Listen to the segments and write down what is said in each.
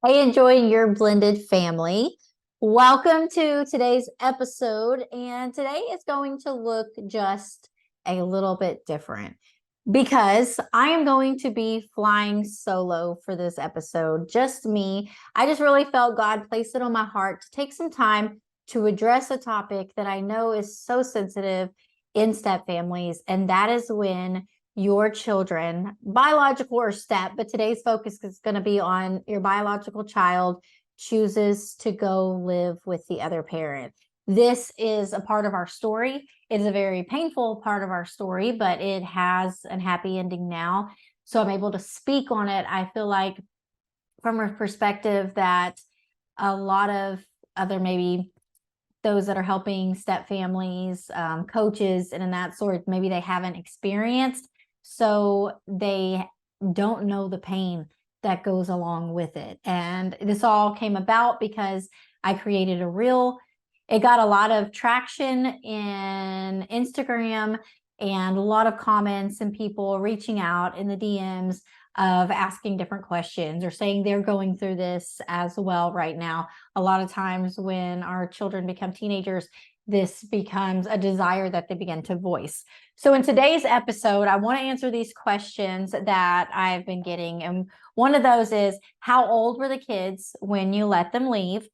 Hey, enjoying your blended family. Welcome to today's episode. And today is going to look just a little bit different because I am going to be flying solo for this episode, just me. I just really felt God placed it on my heart to take some time to address a topic that I know is so sensitive in step families, and that is when your children, biological or step, but today's focus is going to be on your biological child chooses to go live with the other parent. This is a part of our story. It is a very painful part of our story, but it has a happy ending now. So I'm able to speak on it. I feel like from a perspective that a lot of other maybe those that are helping step families, coaches, and in that sort, maybe they haven't experienced. So they don't know the pain that goes along with it. And this all came about because I created a reel. It got a lot of traction in Instagram and a lot of comments and people reaching out in the DMs of asking different questions or saying they're going through this as well right now. A lot of times when our children become teenagers, this becomes a desire that they begin to voice. So in today's episode, I want to answer these questions that I've been getting. And one of those is, how old were the kids when you let them leave?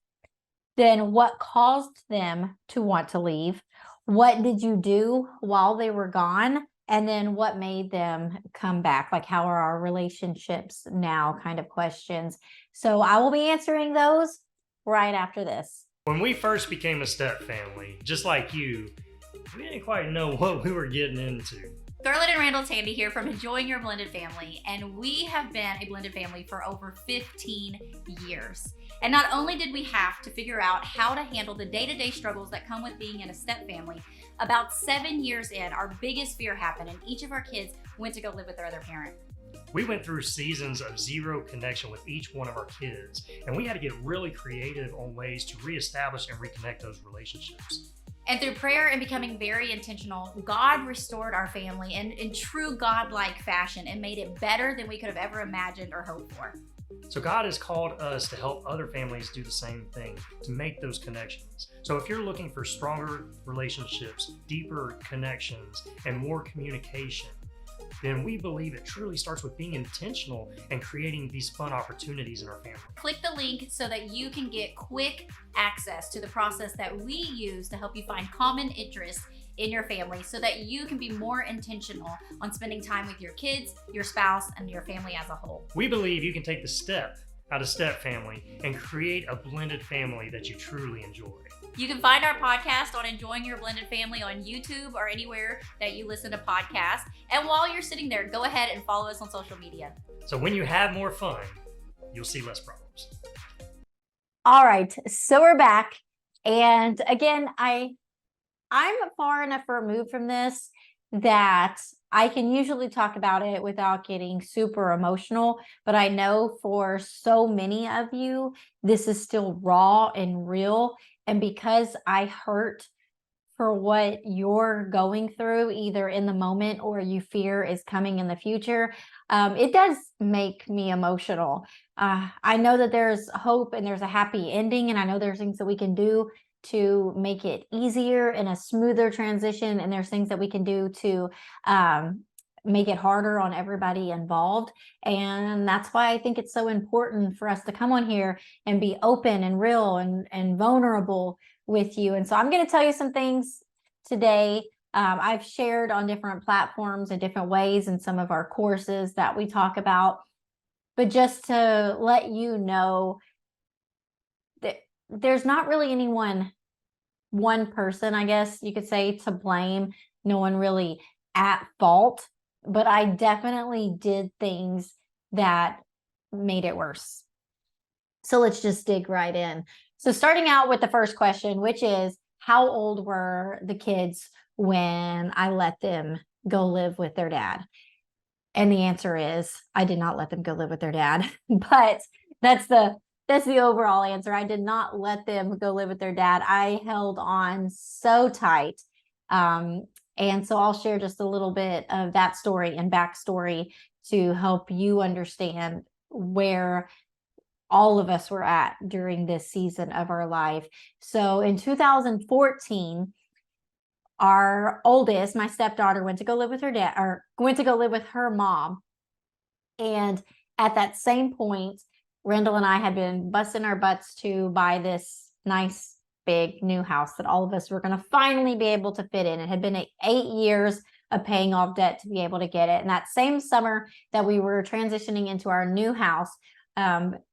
Then what caused them to want to leave? What did you do while they were gone? And then what made them come back? Like, how are our relationships now? Kind of questions. So I will be answering those right after this. When we first became a step family, just like you, we didn't quite know what we were getting into. Scarlett and Randall Tandy here from Enjoying Your Blended Family, and we have been a blended family for over 15 years. And not only did we have to figure out how to handle the day-to-day struggles that come with being in a step family, about 7 years in, our biggest fear happened and each of our kids went to go live with their other parent. We went through seasons of zero connection with each one of our kids, and we had to get really creative on ways to reestablish and reconnect those relationships. And through prayer and becoming very intentional, God restored our family in true God-like fashion and made it better than we could have ever imagined or hoped for. So God has called us to help other families do the same thing, to make those connections. So if you're looking for stronger relationships, deeper connections, and more communication, then we believe it truly starts with being intentional and creating these fun opportunities in our family. Click the link so that you can get quick access to the process that we use to help you find common interests in your family so that you can be more intentional on spending time with your kids, your spouse, and your family as a whole. We believe you can take the step out of step family and create a blended family that you truly enjoy. You can find our podcast on Enjoying Your Blended Family on YouTube or anywhere that you listen to podcasts. And while you're sitting there, go ahead and follow us on social media. So when you have more fun, you'll see less problems. All right, so we're back. And again, I'm far enough removed from this that I can usually talk about it without getting super emotional, but I know for so many of you, this is still raw and real. And because I hurt for what you're going through, either in the moment or you fear is coming in the future, it does make me emotional. I know that there's hope and there's a happy ending, and I know there's things that we can do to make it easier and a smoother transition, and there's things that we can do to make it harder on everybody involved. And that's why I think it's so important for us to come on here and be open and real and vulnerable with you. And so I'm going to tell you some things today. I've shared on different platforms in different ways in some of our courses that we talk about, but just to let you know that there's not really one person, I guess you could say, to blame. No one really at fault, but I definitely did things that made it worse. So let's just dig right in. So starting out with the first question, which is, how old were the kids when I let them go live with their dad? And the answer is, I did not let them go live with their dad, but that's the overall answer. I did not let them go live with their dad. I held on so tight. And so I'll share just a little bit of that story and backstory to help you understand where all of us were at during this season of our life. So in 2014, our oldest, my stepdaughter, went to go live with her dad, or went to go live with her mom. And at that same point, Randall and I had been busting our butts to buy this nice big new house that all of us were going to finally be able to fit in. It had been 8 years of paying off debt to be able to get it. And that same summer that we were transitioning into our new house,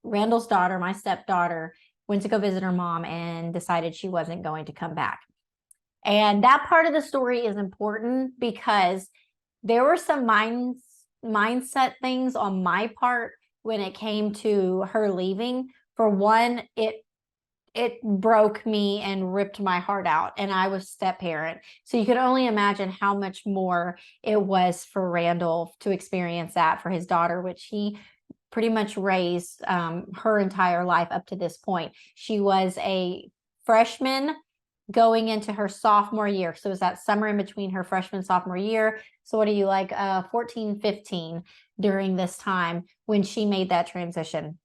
Randall's daughter, my stepdaughter, went to go visit her mom and decided she wasn't going to come back. And that part of the story is important because there were some mindset things on my part when it came to her leaving. For one, it broke me and ripped my heart out, and I was step parent. So you could only imagine how much more it was for Randall to experience that for his daughter, which he pretty much raised her entire life up to this point. She was a freshman going into her sophomore year. So it was that summer in between her freshman and sophomore year. So what are you, like 14, 15 during this time when she made that transition?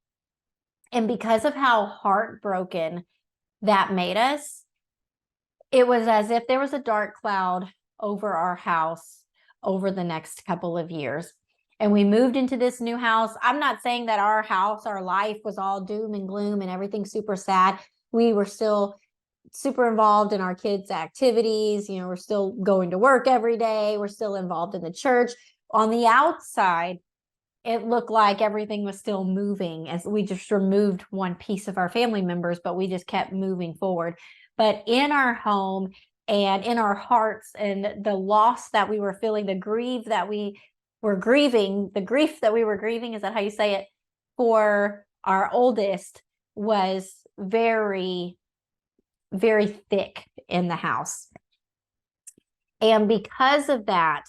And because of how heartbroken that made us, it was as if there was a dark cloud over our house over the next couple of years. And we moved into this new house. I'm not saying that our house, our life was all doom and gloom and everything super sad. We were still super involved in our kids' activities. You know, we're still going to work every day. We're still involved in the church. On the outside, it looked like everything was still moving as we just removed one piece of our family members, but we just kept moving forward. But in our home and in our hearts and the loss that we were feeling, the grief that we were grieving, is that how you say it? For our oldest was very, very thick in the house. And because of that,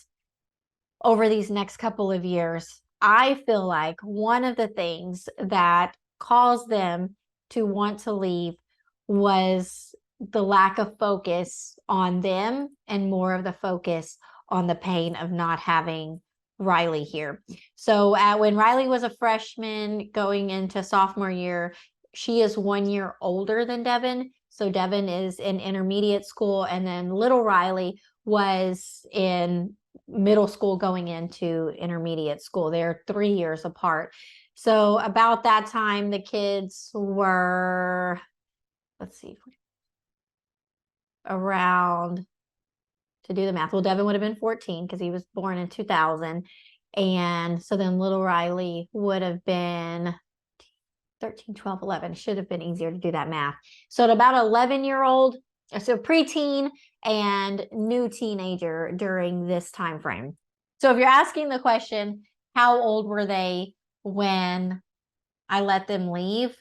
over these next couple of years, I feel like one of the things that caused them to want to leave was the lack of focus on them and more of the focus on the pain of not having Riley here. So when Riley was a freshman going into sophomore year, she is 1 year older than Devin. So Devin is in intermediate school, and then little Riley was in middle school going into intermediate school. They're 3 years apart. So about that time, the kids were, let's see, around, to do the math, well, Devin would have been 14 because he was born in 2000. And so then little Riley would have been 13, 12, 11. Should have been easier to do that math. So at about 11-year-old, so preteen and new teenager during this time frame. So if you're asking the question, how old were they when I let them leave?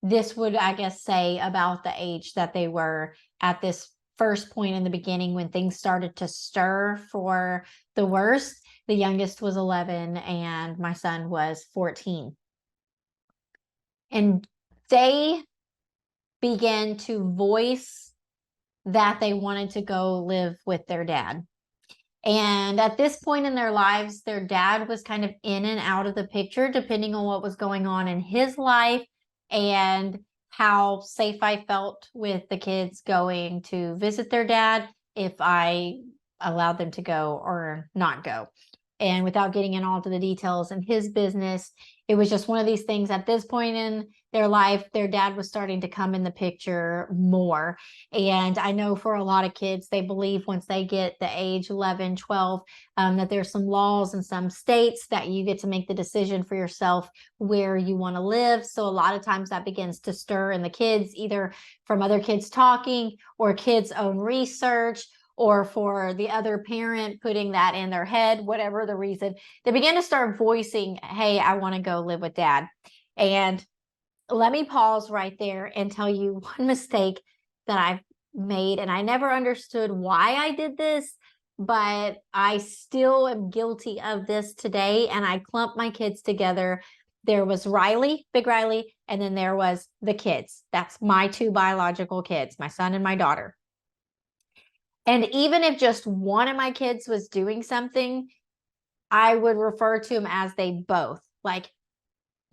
This would, I guess, say about the age that they were at this first point in the beginning when things started to stir for the worst. The youngest was 11 and my son was 14. And they began to voice that they wanted to go live with their dad. And at this point in their lives, their dad was kind of in and out of the picture, depending on what was going on in his life and how safe I felt with the kids going to visit their dad, if I allowed them to go or not go. And without getting in all to the details in his business, it was just one of these things. At this point in their life, their dad was starting to come in the picture more. And I know for a lot of kids, they believe once they get the age 11, 12, that there's some laws in some states that you get to make the decision for yourself where you want to live. So a lot of times that begins to stir in the kids, either from other kids talking or kids' own research, or for the other parent putting that in their head, whatever the reason, they begin to start voicing, hey, I want to go live with dad. And let me pause right there and tell you one mistake that I've made. And I never understood why I did this, but I still am guilty of this today. And I clumped my kids together. There was Riley, big Riley, and then there was the kids. That's my two biological kids, my son and my daughter. And even if just one of my kids was doing something, I would refer to them as they both. Like,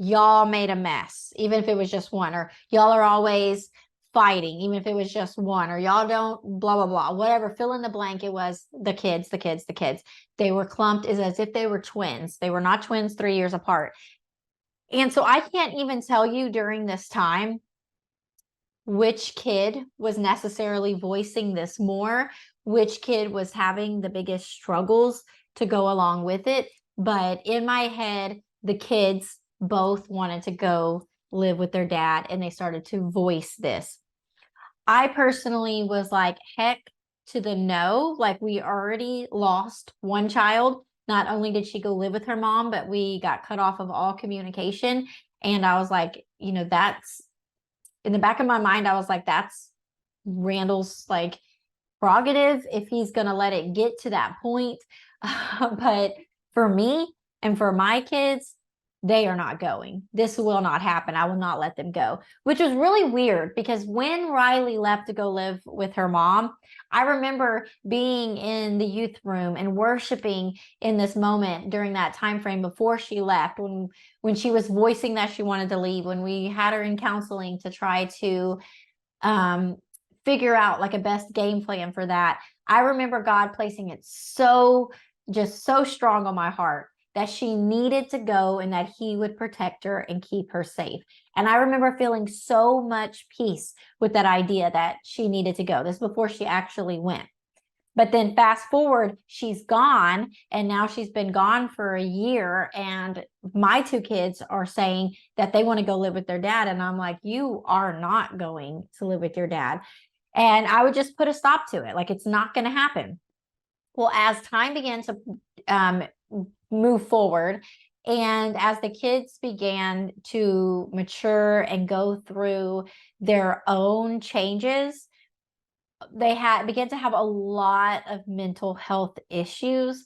y'all made a mess, even if it was just one, or y'all are always fighting, even if it was just one, or y'all don't blah, blah, blah, whatever, fill in the blank. It was the kids, the kids, the kids. They were clumped as if they were twins. They were not twins 3 years apart. And so I can't even tell you during this time which kid was necessarily voicing this more, which kid was having the biggest struggles to go along with it. But in my head, the kids both wanted to go live with their dad, and they started to voice this. I personally was like, heck to the no. Like, we already lost one child. Not only did she go live with her mom, but we got cut off of all communication. And I was like, that's in the back of my mind, I was like, that's Randall's like prerogative if he's going to let it get to that point. But for me and for my kids, they are not going. This will not happen. I will not let them go, which was really weird because when Riley left to go live with her mom, I remember being in the youth room and worshiping in this moment during that time frame before she left, when she was voicing that she wanted to leave, when we had her in counseling to try to figure out like a best game plan for that. I remember God placing it so strong on my heart that she needed to go and that he would protect her and keep her safe. And I remember feeling so much peace with that idea that she needed to go. This is before she actually went. But then fast forward, she's gone, and now she's been gone for a year, and my two kids are saying that they want to go live with their dad. And I'm like, you are not going to live with your dad. And I would just put a stop to it. Like, it's not going to happen. Well, as time began to move forward, and as the kids began to mature and go through their own changes, they began to have a lot of mental health issues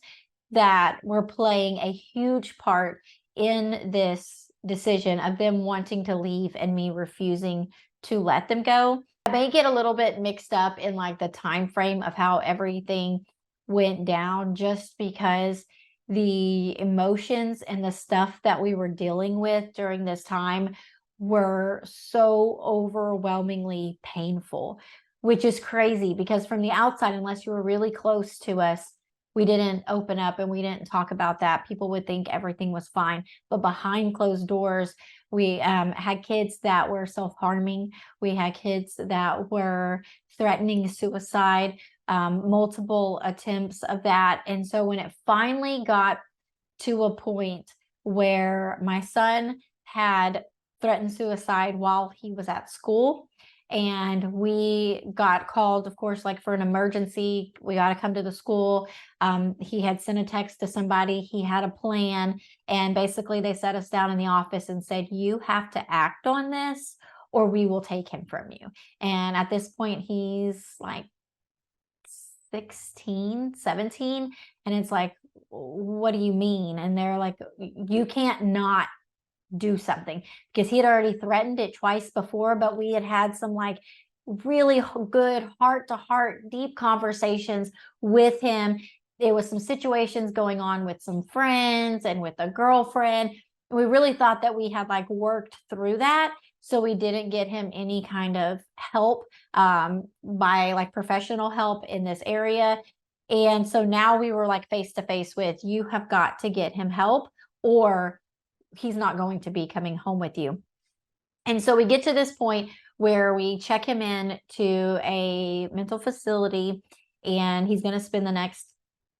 that were playing a huge part in this decision of them wanting to leave and me refusing to let them go. I may get a little bit mixed up in like the time frame of how everything went down, just because the emotions and the stuff that we were dealing with during this time were so overwhelmingly painful, which is crazy because from the outside, unless you were really close to us, we didn't open up and we didn't talk about that. People would think everything was fine. But behind closed doors, we had kids that were self-harming. We had kids that were threatening suicide, multiple attempts of that. And so when it finally got to a point where my son had threatened suicide while he was at school, and we got called, of course, like for an emergency, we got to come to the school. He had sent a text to somebody. He had a plan. And basically they set us down in the office and said, you have to act on this or we will take him from you. And at this point, he's like 16, 17. And it's like, what do you mean? And they're like, you can't not do something, because he had already threatened it twice before, but we had some like really good heart to heart deep conversations with him. There was some situations going on with some friends and with a girlfriend. We really thought that we had like worked through that, so we didn't get him any kind of help by like professional help in this area. And so now we were like face to face with, you have got to get him help or he's not going to be coming home with you. And so we get to this point where we check him in to a mental facility, and he's going to spend the next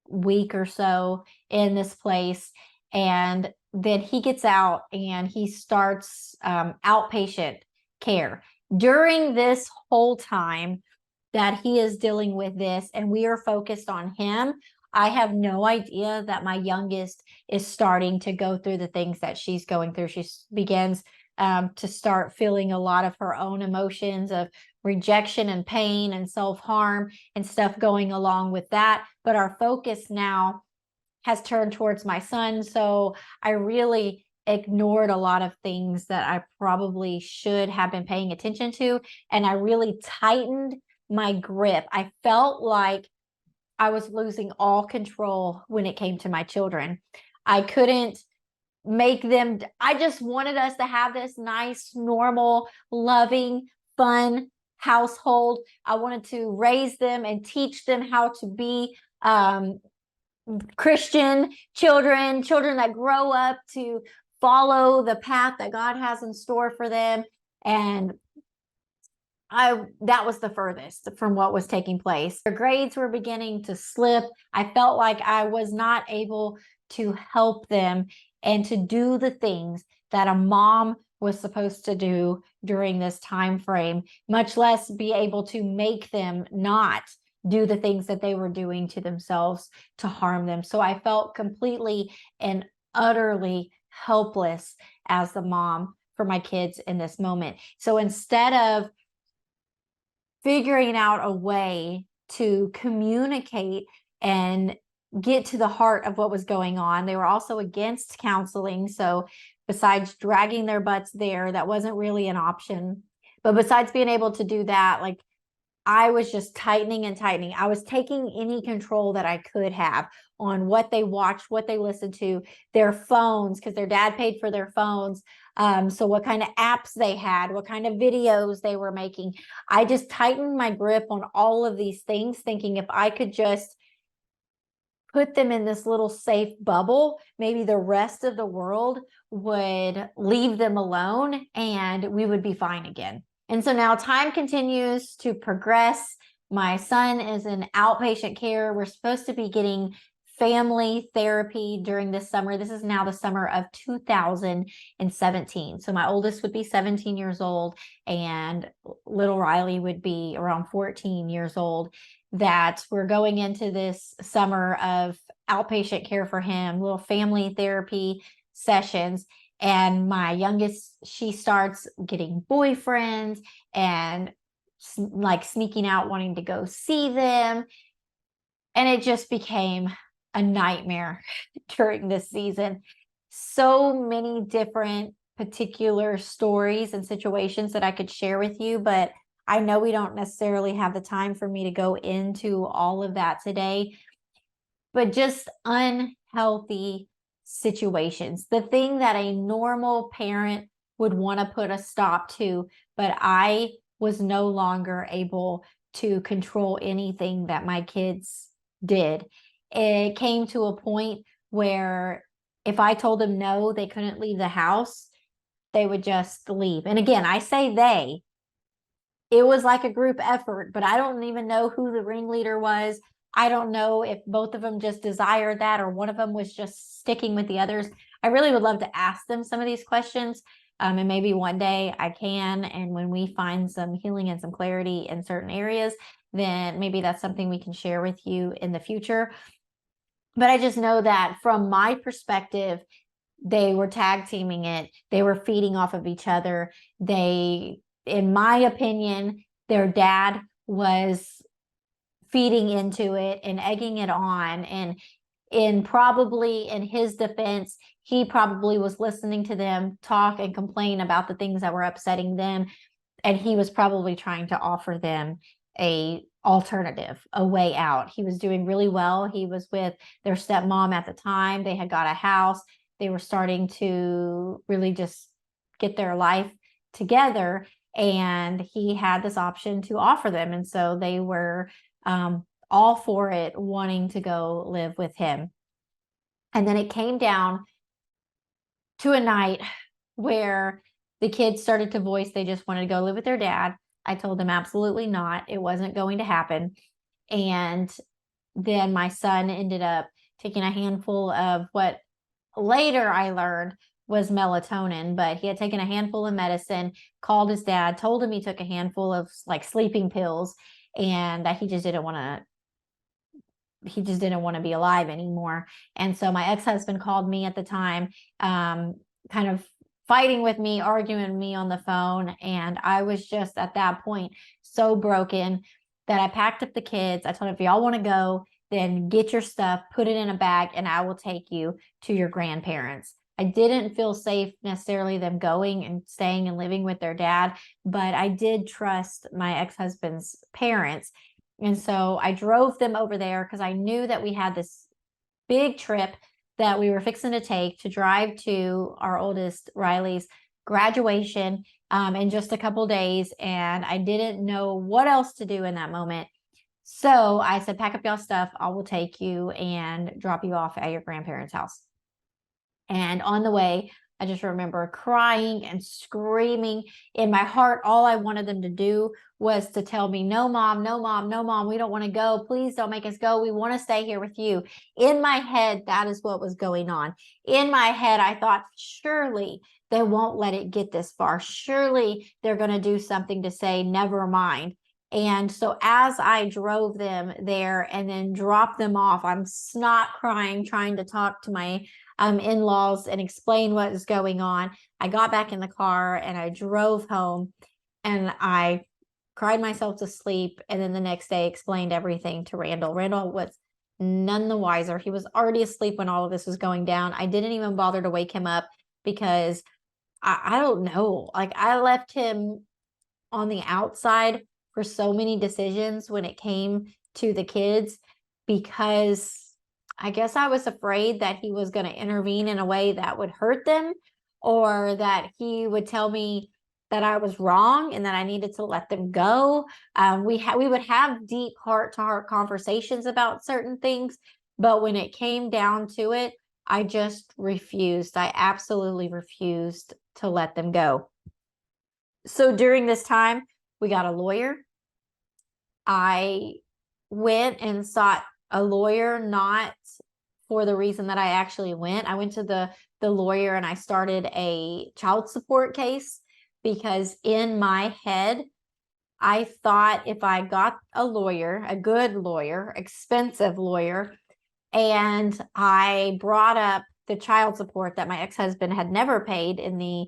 week or so in this place. And then he gets out and he starts outpatient care. During this whole time that he is dealing with this and we are focused on him, I have no idea that my youngest is starting to go through the things that she's going through. She begins to start feeling a lot of her own emotions of rejection and pain and self-harm and stuff going along with that. But our focus now has turned towards my son. So I really ignored a lot of things that I probably should have been paying attention to. And I really tightened my grip. I felt like I was losing all control when it came to my children. I couldn't make them, I just wanted us to have this nice, normal, loving, fun household. I wanted to raise them and teach them how to be Christian children that grow up to follow the path that God has in store for them. And that was the furthest from what was taking place. Their grades were beginning to slip. I felt like I was not able to help them and to do the things that a mom was supposed to do during this time frame, much less be able to make them not do the things that they were doing to themselves to harm them. So I felt completely and utterly helpless as the mom for my kids in this moment. So instead of figuring out a way to communicate and get to the heart of what was going on, they were also against counseling. So besides dragging their butts there, that wasn't really an option. But besides being able to do that, like, I was just tightening and tightening. I was taking any control that I could have on what they watched, what they listened to, their phones, because their dad paid for their phones. So what kind of apps they had, what kind of videos they were making. I just tightened my grip on all of these things, thinking if I could just put them in this little safe bubble, maybe the rest of the world would leave them alone and we would be fine again. And so now time continues to progress. My son is in outpatient care. We're supposed to be getting family therapy during this summer. This is now the summer of 2017. So my oldest would be 17 years old and little Riley would be around 14 years old. That we're going into this summer of outpatient care for him, little family therapy sessions. And my youngest, she starts getting boyfriends and like sneaking out, wanting to go see them. And it just became a nightmare during this season. So many different particular stories and situations that I could share with you, but I know we don't necessarily have the time for me to go into all of that today, but just unhealthy situations. The thing that a normal parent would want to put a stop to, but I was no longer able to control anything that my kids did. It came to a point where if I told them no, they couldn't leave the house, they would just leave. And again, I say they, it was like a group effort, but I don't even know who the ringleader was. I don't know if both of them just desired that or one of them was just sticking with the others. I really would love to ask them some of these questions. And maybe one day I can. And when we find some healing and some clarity in certain areas, then maybe that's something we can share with you in the future. But I just know that from my perspective, they were tag teaming it. They were feeding off of each other. They, in my opinion, their dad was feeding into it and egging it on. And in his defense, he probably was listening to them talk and complain about the things that were upsetting them. And he was probably trying to offer them a alternative, a way out. He was doing really well. He was with their stepmom at the time. They had got a house. They were starting to really just get their life together. And he had this option to offer them. And so they were all for it, wanting to go live with him. And then it came down to a night where the kids started to voice they just wanted to go live with their dad. I told them absolutely not. It wasn't going to happen. And then my son ended up taking a handful of what later I learned was melatonin, but he had taken a handful of medicine, called his dad, told him he took a handful of like sleeping pills, and that he just didn't want to be alive anymore. And so my ex-husband called me at the time, kind of fighting with me, arguing with me on the phone. And I was just at that point so broken that I packed up the kids. I told him, if y'all want to go, then get your stuff, put it in a bag, and I will take you to your grandparents. I didn't feel safe necessarily them going and staying and living with their dad, but I did trust my ex-husband's parents. And so I drove them over there because I knew that we had this big trip that we were fixing to take to drive to our oldest Riley's graduation in just a couple days. And I didn't know what else to do in that moment. So I said, pack up y'all stuff. I will take you and drop you off at your grandparents' house. And on the way, I just remember crying and screaming in my heart. All I wanted them to do was to tell me, no, mom, no, mom, no, mom, we don't want to go. Please don't make us go. We want to stay here with you. In my head, that is what was going on. In my head, I thought, surely they won't let it get this far. Surely they're going to do something to say, never mind. And so as I drove them there and then dropped them off, I'm snot crying, trying to talk to my in-laws and explain what was going on. I got back in the car and I drove home and I cried myself to sleep. And then the next day explained everything to Randall. Randall was none the wiser. He was already asleep when all of this was going down. I didn't even bother to wake him up because I don't know. Like, I left him on the outside for so many decisions when it came to the kids, because I guess I was afraid that he was going to intervene in a way that would hurt them, or that he would tell me that I was wrong and that I needed to let them go. We would have deep heart-to-heart conversations about certain things, but when it came down to it, I just refused. I absolutely refused to let them go. So during this time, we got a lawyer. I went and sought a lawyer, not for the reason that I actually went. I went to the lawyer and I started a child support case, because in my head, I thought if I got a lawyer, a good lawyer, expensive lawyer, and I brought up the child support that my ex-husband had never paid in the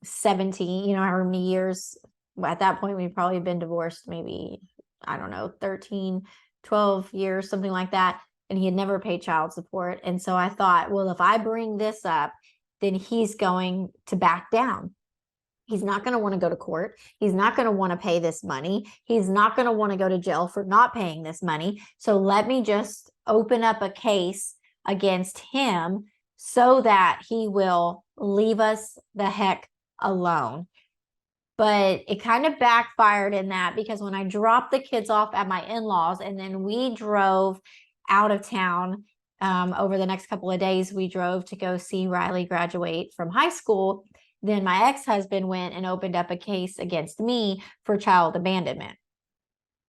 17, however many years. At that point, we'd probably been divorced maybe, I don't know, 13, 12 years, something like that. And he had never paid child support. And so I thought, well, if I bring this up, then he's going to back down. He's not going to want to go to court. He's not going to want to pay this money. He's not going to want to go to jail for not paying this money. So let me just open up a case against him so that he will leave us the heck alone. But it kind of backfired in that, because when I dropped the kids off at my in-laws and then we drove out of town over the next couple of days, we drove to go see Riley graduate from high school. Then my ex-husband went and opened up a case against me for child abandonment.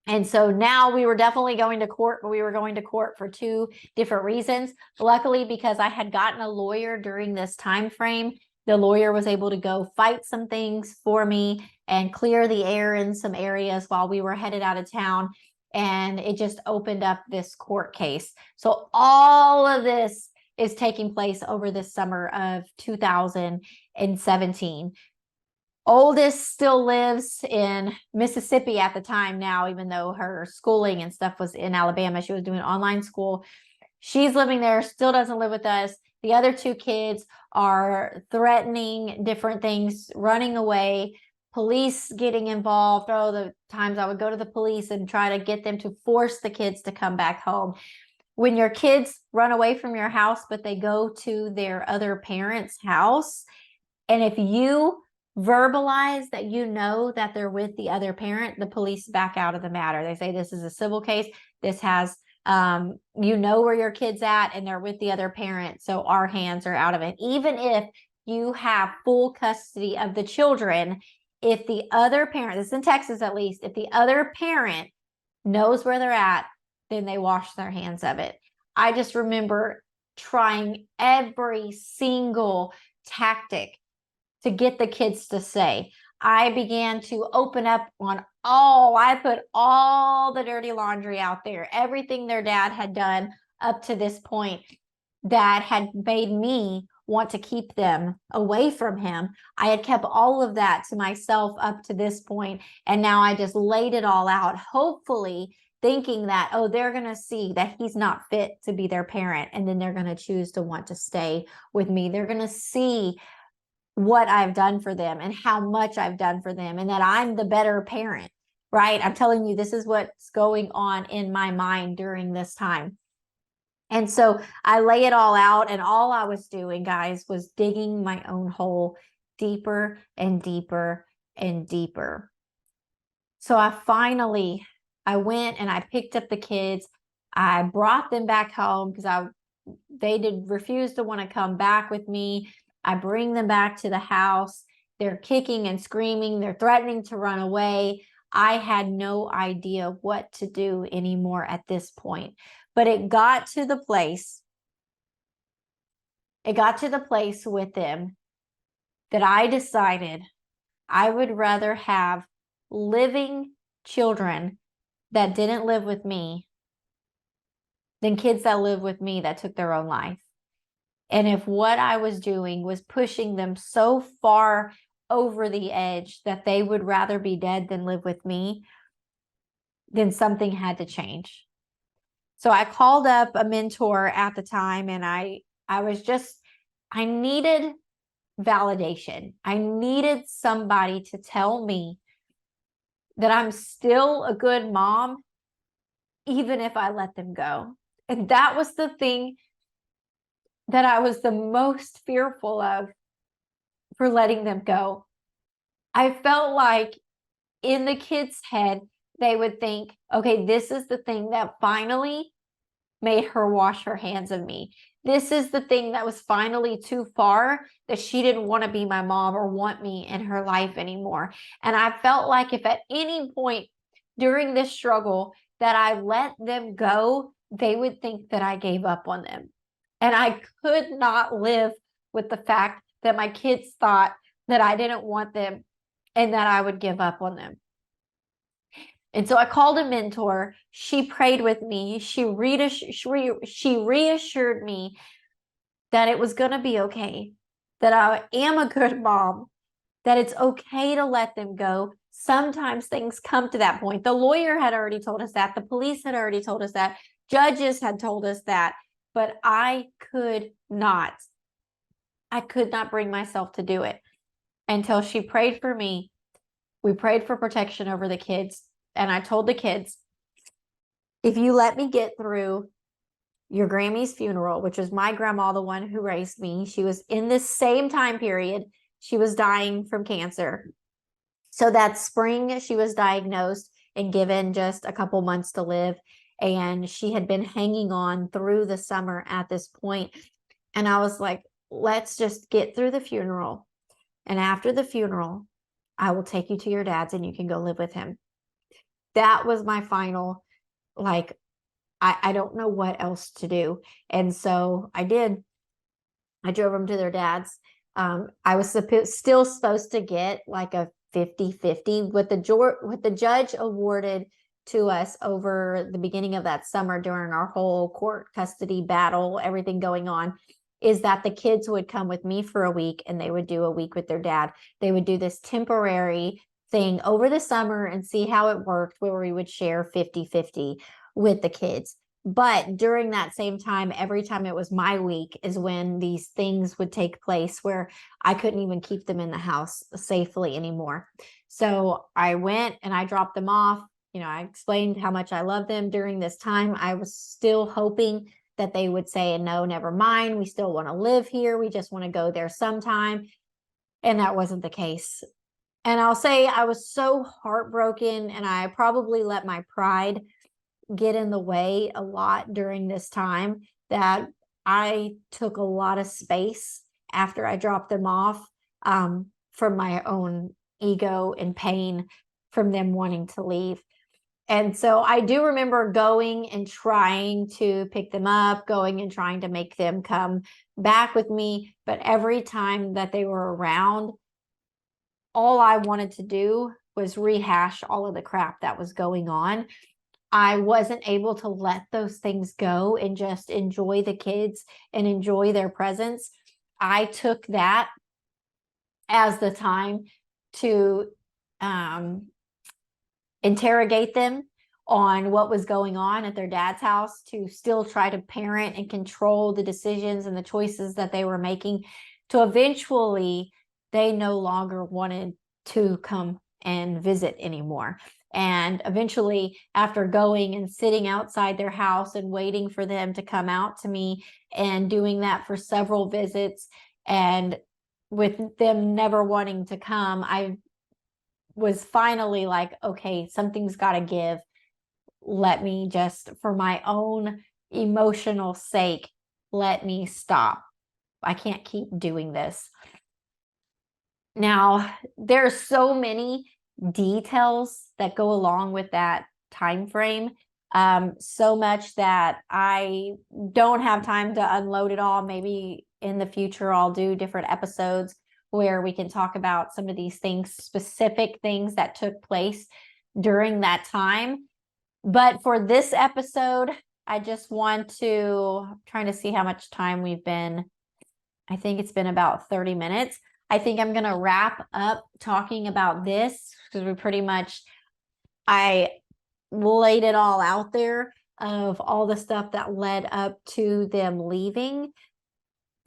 And so now we were definitely going to court, but we were going to court for two different reasons. Luckily, because I had gotten a lawyer during this time frame, the lawyer was able to go fight some things for me and clear the air in some areas while we were headed out of town. And it just opened up this court case. So all of this is taking place over this summer of 2017. Oldest still lives in Mississippi at the time now, even though her schooling and stuff was in Alabama. She was doing online school. She's living there, still doesn't live with us. The other two kids are threatening different things, running away, police getting involved. Oh, the times I would go to the police and try to get them to force the kids to come back home. When your kids run away from your house, but they go to their other parent's house, and if you verbalize that you know that they're with the other parent, the police back out of the matter. They say this is a civil case. This has, you know where your kid's at and they're with the other parent. So our hands are out of it. Even if you have full custody of the children, if the other parent, this is in Texas at least, if the other parent knows where they're at, then they wash their hands of it. I just remember trying every single tactic to get the kids to say. I began to open up on I put all the dirty laundry out there, everything their dad had done up to this point that had made me want to keep them away from him. I had kept all of that to myself up to this point, and now I just laid it all out, hopefully thinking that, oh, they're going to see that he's not fit to be their parent, and then they're going to choose to want to stay with me. They're going to see what I've done for them and how much I've done for them, and that I'm the better parent, right? I'm telling you, this is what's going on in my mind during this time. And so I lay it all out, and all I was doing, guys, was digging my own hole deeper and deeper and deeper. So I went and I picked up the kids. I brought them back home because they did refuse to want to come back with me. I bring them back to the house. They're kicking and screaming. They're threatening to run away. I had no idea what to do anymore at this point. But it got to the place with them that I decided I would rather have living children that didn't live with me than kids that live with me that took their own life. And if what I was doing was pushing them so far over the edge that they would rather be dead than live with me, then something had to change. So I called up a mentor at the time, and I needed validation. I needed somebody to tell me that I'm still a good mom, even if I let them go. And that was the thing that I was the most fearful of for letting them go. I felt like in the kids' head, they would think, okay, this is the thing that finally made her wash her hands of me. This is the thing that was finally too far, that she didn't want to be my mom or want me in her life anymore. And I felt like if at any point during this struggle that I let them go, they would think that I gave up on them. And I could not live with the fact that my kids thought that I didn't want them and that I would give up on them. And so I called a mentor. She prayed with me. She reassured me that it was going to be okay, that I am a good mom, that it's okay to let them go. Sometimes things come to that point. The lawyer had already told us that. The police had already told us that. Judges had told us that. But I could not bring myself to do it until she prayed for me. We prayed for protection over the kids. And I told the kids, if you let me get through your Grammy's funeral, which was my grandma, the one who raised me, she was in this same time period, she was dying from cancer. So that spring, she was diagnosed and given just a couple months to live. And she had been hanging on through the summer at this point. And I was like, let's just get through the funeral. And after the funeral, I will take you to your dad's and you can go live with him. That was my final, like, I don't know what else to do. And so I did. I drove them to their dad's. I was still supposed to get like a 50-50. What the judge awarded to us over the beginning of that summer during our whole court custody battle, everything going on, is that the kids would come with me for a week and they would do a week with their dad. They would do this temporary thing over the summer and see how it worked, where we would share 50-50 with the kids. But during that same time, every time it was my week is when these things would take place where I couldn't even keep them in the house safely anymore. So I went and I dropped them off. You know, I explained how much I love them during this time. I was still hoping that they would say, no, never mind. We still want to live here. We just want to go there sometime. And that wasn't the case. And I'll say I was so heartbroken, and I probably let my pride get in the way a lot during this time, that I took a lot of space after I dropped them off, from my own ego and pain from them wanting to leave. And so I do remember going and trying to pick them up, going and trying to make them come back with me. But every time that they were around, all I wanted to do was rehash all of the crap that was going on. I wasn't able to let those things go and just enjoy the kids and enjoy their presence. I took that as the time to interrogate them on what was going on at their dad's house, to still try to parent and control the decisions and the choices that they were making, to eventually they no longer wanted to come and visit anymore. And eventually, after going and sitting outside their house and waiting for them to come out to me and doing that for several visits, and with them never wanting to come, I was finally like, okay, something's got to give. Let me just, for my own emotional sake, let me stop. I can't keep doing this. Now, there's so many details that go along with that time frame, so much that I don't have time to unload it all. Maybe in the future I'll do different episodes where we can talk about some of these things, specific things that took place during that time. But for this episode, I just want to, I'm trying to see how much time we've been. I think it's been about 30 minutes. I think I'm going to wrap up talking about this because I laid it all out there of all the stuff that led up to them leaving.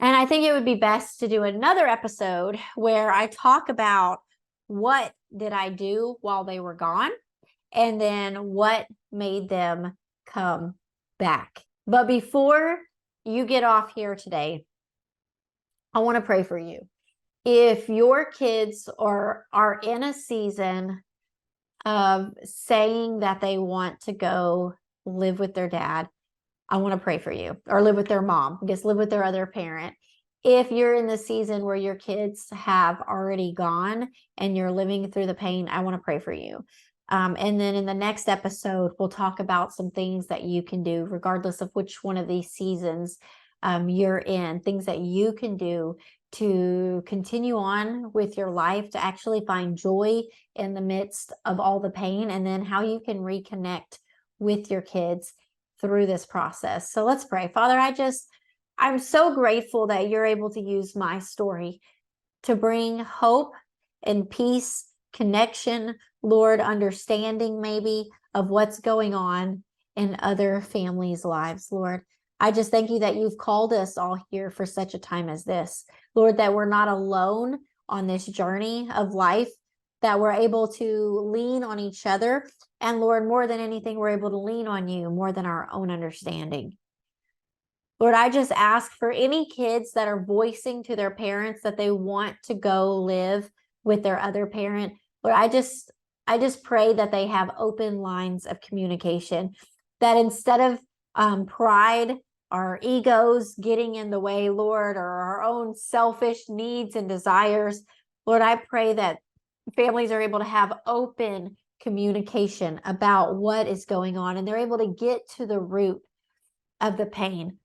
And I think it would be best to do another episode where I talk about what did I do while they were gone, and then what made them come back. But before you get off here today, I want to pray for you. If your kids are in a season of saying that they want to go live with their dad, I want to pray for you. Or live with their mom, I guess live with their other parent. If you're in the season where your kids have already gone and you're living through the pain, I want to pray for you. And then in the next episode, we'll talk about some things that you can do, regardless of which one of these seasons you're in, things that you can do to continue on with your life, to actually find joy in the midst of all the pain, and then how you can reconnect with your kids through this process. So let's pray. Father, I'm so grateful that you're able to use my story to bring hope and peace, connection, Lord, understanding maybe of what's going on in other families' lives, Lord. I just thank you that you've called us all here for such a time as this. Lord, that we're not alone on this journey of life, that we're able to lean on each other. And Lord, more than anything, we're able to lean on you more than our own understanding. Lord, I just ask for any kids that are voicing to their parents that they want to go live with their other parent. Lord, I just pray that they have open lines of communication, that instead of pride, our egos getting in the way, Lord, or our own selfish needs and desires, Lord, I pray that families are able to have open communication about what is going on, and they're able to get to the root of the pain.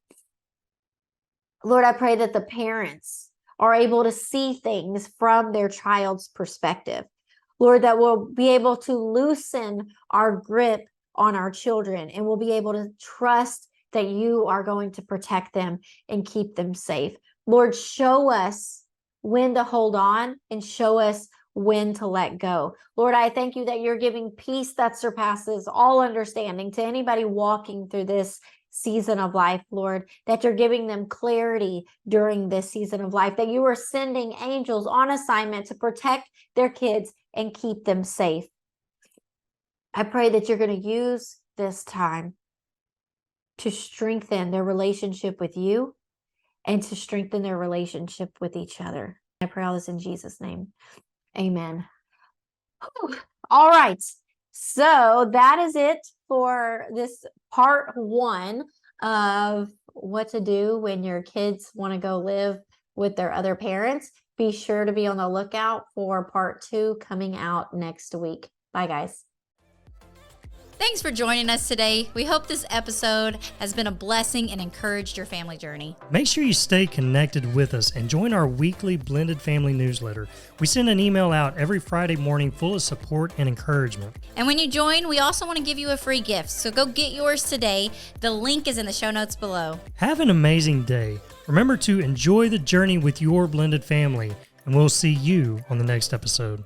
Lord, I pray that the parents are able to see things from their child's perspective. Lord, that we'll be able to loosen our grip on our children, and we'll be able to trust that you are going to protect them and keep them safe. Lord, show us when to hold on and show us when to let go. Lord, I thank you that you're giving peace that surpasses all understanding to anybody walking through this season of life, Lord, that you're giving them clarity during this season of life, that you are sending angels on assignment to protect their kids and keep them safe. I pray that you're going to use this time to strengthen their relationship with you and to strengthen their relationship with each other. I pray all this in Jesus' name. Amen. Whew. All right. So that is it for this part 1 of what to do when your kids want to go live with their other parents. Be sure to be on the lookout for part 2 coming out next week. Bye, guys. Thanks for joining us today. We hope this episode has been a blessing and encouraged your family journey. Make sure you stay connected with us and join our weekly Blended Family newsletter. We send an email out every Friday morning full of support and encouragement. And when you join, we also want to give you a free gift. So go get yours today. The link is in the show notes below. Have an amazing day. Remember to enjoy the journey with your blended family, and we'll see you on the next episode.